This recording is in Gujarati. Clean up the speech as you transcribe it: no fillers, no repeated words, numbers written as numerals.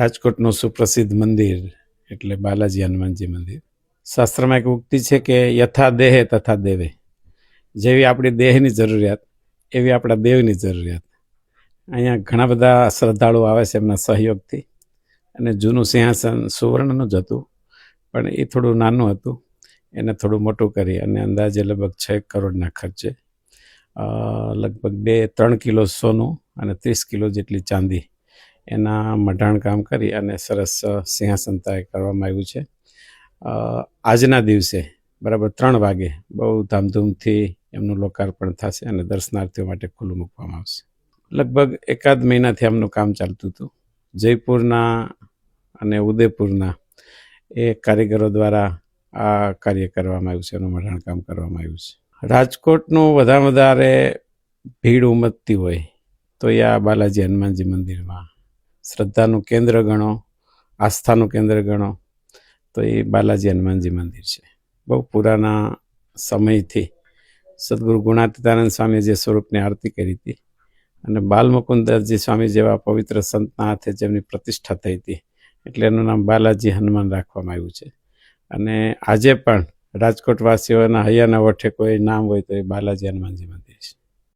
રાજકોટનું સુપ્રસિદ્ધ મંદિર એટલે બાલાજી હનુમાનજી મંદિર. શાસ્ત્રમાં એક ઉક્તિ છે કે યથા દેહે તથા દેવે. જેવી આપણી દેહની જરૂરિયાત એવી આપણા દેવની જરૂરિયાત. અહીંયા ઘણા બધા શ્રદ્ધાળુઓ આવે છે એમના સહયોગથી. અને જૂનું સિંહાસન સુવર્ણનું જ હતું, પણ એ થોડું નાનું હતું. એને થોડું મોટું કરી અને અંદાજે લગભગ 6 કરોડના ખર્ચે લગભગ 2-3 કિલો સોનું અને 30 કિલો જેટલી ચાંદી એના મઢાણ કામ કરી અને સરસ સિંહાસન તૈયાર કરવામાં આવ્યું છે. આજના દિવસે બરાબર 3 વાગે બહુ ધામધૂમથી એમનું લોકાર્પણ થશે અને દર્શનાર્થીઓ માટે ખુલ્લું મૂકવામાં આવશે. લગભગ 1 મહિનાથી આમનું કામ ચાલતું હતું. જયપુરના અને ઉદયપુરના એ કારીગરો દ્વારા આ કાર્ય કરવામાં આવ્યું છે, એનું મઢાણ કામ કરવામાં આવ્યું છે. રાજકોટનું વધારે ભીડ ઉમટતી હોય તો એ આ બાલાજી હનુમાનજી મંદિરમાં શ્રદ્ધાનું કેન્દ્ર ગણો, આસ્થાનું કેન્દ્ર ગણો તો એ બાલાજી હનુમાનજી મંદિર છે. બહુ પુરાના સમયથી સદગુરુ ગુણાતીતાનંદ સ્વામી જે સ્વરૂપની આરતી કરી હતી અને બાલમુકુંદરજી સ્વામી જેવા પવિત્ર સંતના હાથે જેમની પ્રતિષ્ઠા થઈ હતી, એટલે એનું નામ બાલાજી હનુમાન રાખવામાં આવ્યું છે. અને આજે પણ રાજકોટવાસીઓના હૈયાના વઠે કોઈ નામ હોય તો એ બાલાજી હનુમાનજી મંદિર.